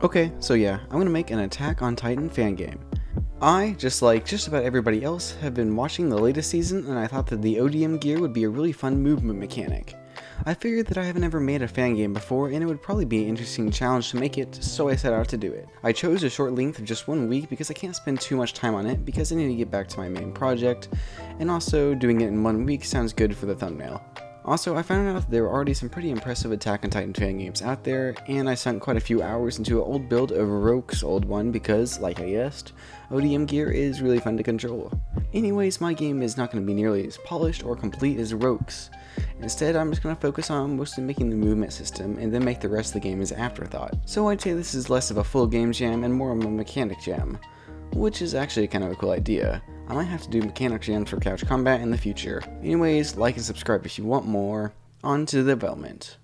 Okay, so yeah, I'm gonna make an Attack on Titan fan game. I, just like just about everybody else, have been watching the latest season, and I thought that the ODM gear would be a really fun movement mechanic. I figured that I haven't ever made a fan game before, and it would probably be an interesting challenge to make it, so I set out to do it. I chose a short length of just 1 week because I can't spend too much time on it because I need to get back to my main project, and also doing it in 1 week sounds good for the thumbnail. Also, I found out that there were already some pretty impressive Attack on Titan fan games out there, and I sunk quite a few hours into an old build of Roke's old one because, like I guessed, ODM gear is really fun to control. Anyways, my game is not going to be nearly as polished or complete as Roke's. Instead, I'm just going to focus on mostly making the movement system and then make the rest of the game as afterthought. So I'd say this is less of a full game jam and more of a mechanic jam, which is actually kind of a cool idea. I might have to do mechanic jams for couch combat in the future. Anyways, like and subscribe if you want more. On to the development.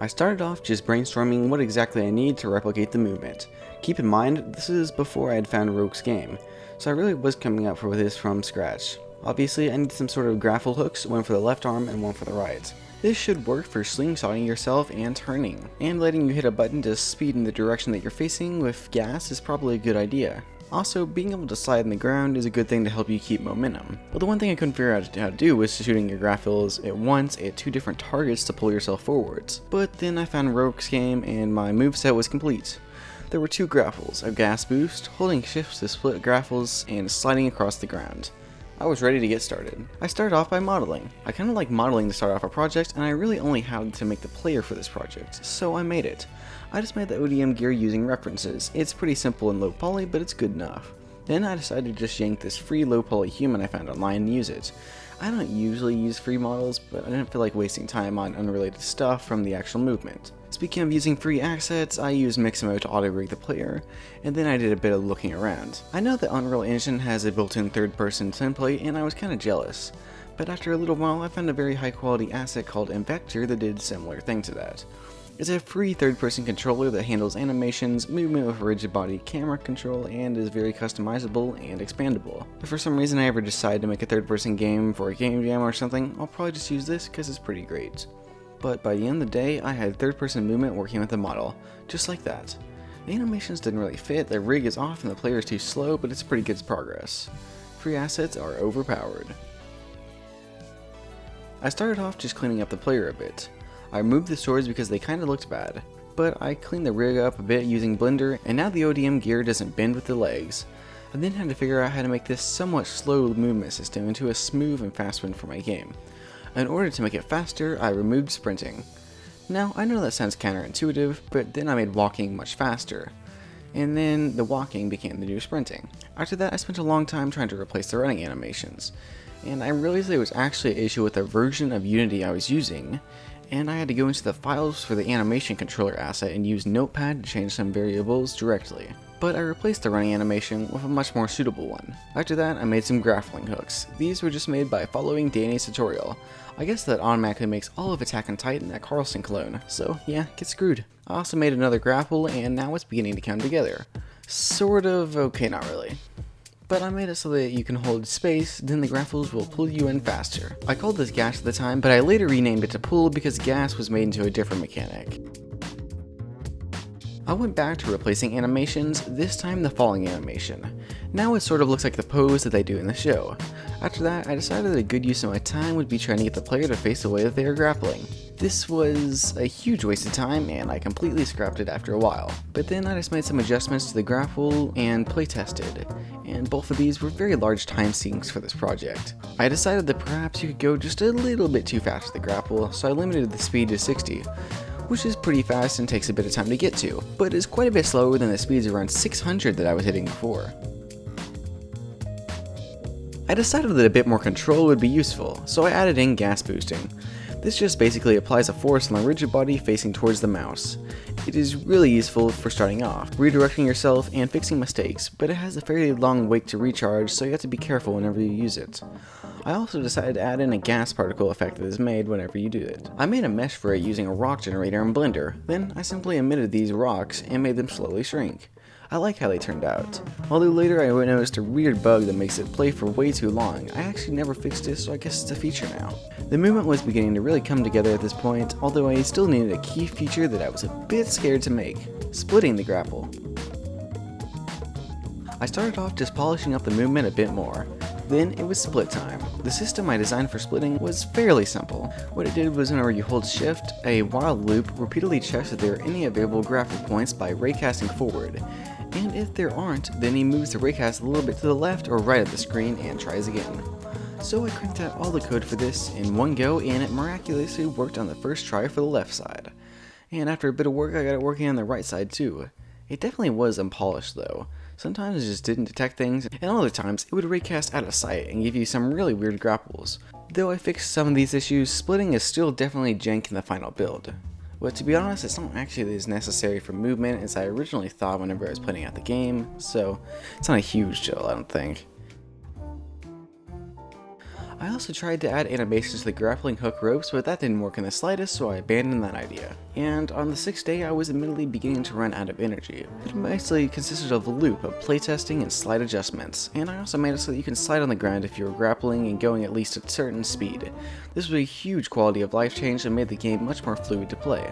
I started off just brainstorming what exactly I need to replicate the movement. Keep in mind, this is before I had found Roke's game, so I really was coming up with this from scratch. Obviously, I need some sort of grapple hooks, one for the left arm and one for the right. This should work for slingshotting yourself and turning, and letting you hit a button to speed in the direction that you're facing with gas is probably a good idea. Also, being able to slide in the ground is a good thing to help you keep momentum. But the one thing I couldn't figure out how to do was shooting your grapples at once at 2 different targets to pull yourself forwards. But then I found Roke's game and my moveset was complete. There were 2 grapples, a gas boost, holding shifts to split grapples, and sliding across the ground. I was ready to get started. I started off by modeling. I kinda like modeling to start off a project, and I really only had to make the player for this project, so I made it. I just made the ODM gear using references. It's pretty simple and low poly, but it's good enough. Then I decided to just yank this free low poly human I found online and use it. I don't usually use free models, but I didn't feel like wasting time on unrelated stuff from the actual movement. Speaking of using free assets, I used Mixamo to auto-rig the player, and then I did a bit of looking around. I know that Unreal Engine has a built-in third-person template, and I was kinda jealous. But after a little while, I found a very high-quality asset called Invector that did a similar thing to that. It's a free third-person controller that handles animations, movement with rigid body camera control, and is very customizable and expandable. If for some reason I ever decide to make a third-person game for a game jam or something, I'll probably just use this because it's pretty great. But by the end of the day, I had third-person movement working with the model, just like that. The animations didn't really fit, the rig is off and the player is too slow, but it's pretty good progress. Free assets are overpowered. I started off just cleaning up the player a bit. I removed the swords because they kinda looked bad, but I cleaned the rig up a bit using Blender, and now the ODM gear doesn't bend with the legs. I then had to figure out how to make this somewhat slow movement system into a smooth and fast one for my game. In order to make it faster, I removed sprinting. Now, I know that sounds counterintuitive, but then I made walking much faster. And then the walking became the new sprinting. After that, I spent a long time trying to replace the running animations. And I realized there was actually an issue with the version of Unity I was using, and I had to go into the files for the animation controller asset and use Notepad to change some variables directly. But I replaced the running animation with a much more suitable one. After that, I made some grappling hooks. These were just made by following Danny's tutorial. I guess that automatically makes all of Attack on Titan a Carlson clone, so yeah, get screwed. I also made another grapple, and now it's beginning to come together. Sort of, okay, not really. But I made it so that you can hold space, then the grapples will pull you in faster. I called this gas at the time, but I later renamed it to pull because gas was made into a different mechanic. I went back to replacing animations, this time the falling animation. Now it sort of looks like the pose that they do in the show. After that, I decided that a good use of my time would be trying to get the player to face the way that they are grappling. This was a huge waste of time, and I completely scrapped it after a while. But then I just made some adjustments to the grapple and playtested, and both of these were very large time sinks for this project. I decided that perhaps you could go just a little bit too fast with the grapple, so I limited the speed to 60. Which is pretty fast and takes a bit of time to get to, but is quite a bit slower than the speeds around 600 that I was hitting before. I decided that a bit more control would be useful, so I added in gas boosting. This just basically applies a force on the rigid body facing towards the mouse. It is really useful for starting off, redirecting yourself and fixing mistakes, but it has a fairly long wait to recharge, so you have to be careful whenever you use it. I also decided to add in a gas particle effect that is made whenever you do it. I made a mesh for it using a rock generator in Blender, then I simply emitted these rocks and made them slowly shrink. I like how they turned out. Although later I noticed a weird bug that makes it play for way too long. I actually never fixed it, so I guess it's a feature now. The movement was beginning to really come together at this point, although I still needed a key feature that I was a bit scared to make: splitting the grapple. I started off just polishing up the movement a bit more. Then it was split time. The system I designed for splitting was fairly simple. What it did was whenever you hold shift, a while loop repeatedly checks if there are any available grapple points by raycasting forward. And if there aren't, then he moves the raycast a little bit to the left or right of the screen and tries again. So I cranked out all the code for this in one go, and it miraculously worked on the first try for the left side. And after a bit of work, I got it working on the right side too. It definitely was unpolished though. Sometimes it just didn't detect things, and other times it would raycast out of sight and give you some really weird grapples. Though I fixed some of these issues, splitting is still definitely jank in the final build. But to be honest, it's not actually as necessary for movement as I originally thought whenever I was playing out the game, so it's not a huge deal, I don't think. I also tried to add animations to the grappling hook ropes, but that didn't work in the slightest, so I abandoned that idea. And on the 6th day, I was admittedly beginning to run out of energy. It mostly consisted of a loop of playtesting and slight adjustments, and I also made it so that you can slide on the ground if you're grappling and going at least a certain speed. This was a huge quality of life change and made the game much more fluid to play.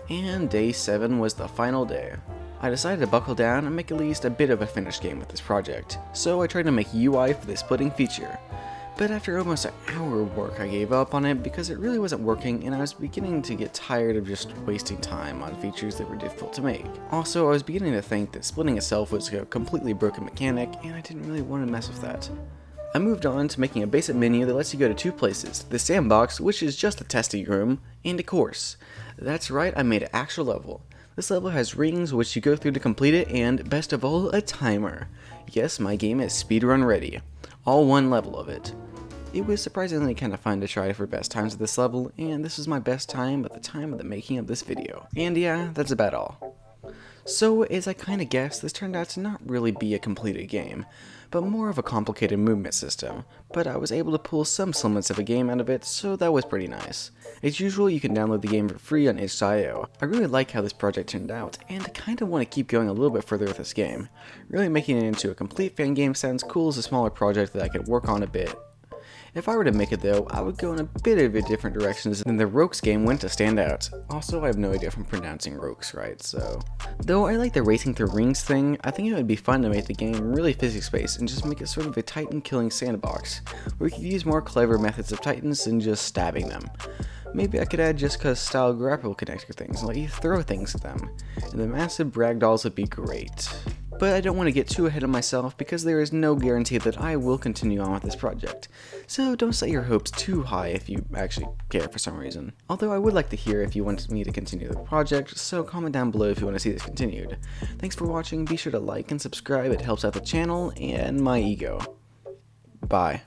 And day 7 was the final day. I decided to buckle down and make at least a bit of a finished game with this project, so I tried to make UI for the splitting feature. But after almost an hour of work, I gave up on it because it really wasn't working, and I was beginning to get tired of just wasting time on features that were difficult to make. Also, I was beginning to think that splitting itself was a completely broken mechanic, and I didn't really want to mess with that. I moved on to making a basic menu that lets you go to 2 places: the sandbox, which is just a testing room, and a course. That's right, I made an actual level. This level has rings which you go through to complete it, and best of all, a timer. Yes, my game is speedrun ready. All one level of it. It was surprisingly kind of fun to try for best times at this level, and this is my best time at the time of the making of this video. And yeah, that's about all. So, as I kinda guessed, this turned out to not really be a completed game, but more of a complicated movement system, but I was able to pull some semblance of a game out of it, so that was pretty nice. As usual, you can download the game for free on itch.io. I really like how this project turned out, and I kinda want to keep going a little bit further with this game. Really making it into a complete fan game sounds cool as a smaller project that I could work on a bit. If I were to make it though, I would go in a bit of a different directions than the Rokes game went to stand out. Also, I have no idea if I'm pronouncing Rokes right, so. Though I like the racing through rings thing, I think it would be fun to make the game really physics-based and just make it sort of a Titan killing sandbox, where we could use more clever methods of Titans than just stabbing them. Maybe I could add just cause style grapple connector things and let you throw things at them, and the massive bragdolls would be great. But I don't want to get too ahead of myself because there is no guarantee that I will continue on with this project. So don't set your hopes too high if you actually care for some reason. Although I would like to hear if you want me to continue the project, so comment down below if you want to see this continued. Thanks for watching, be sure to like and subscribe, it helps out the channel and my ego. Bye.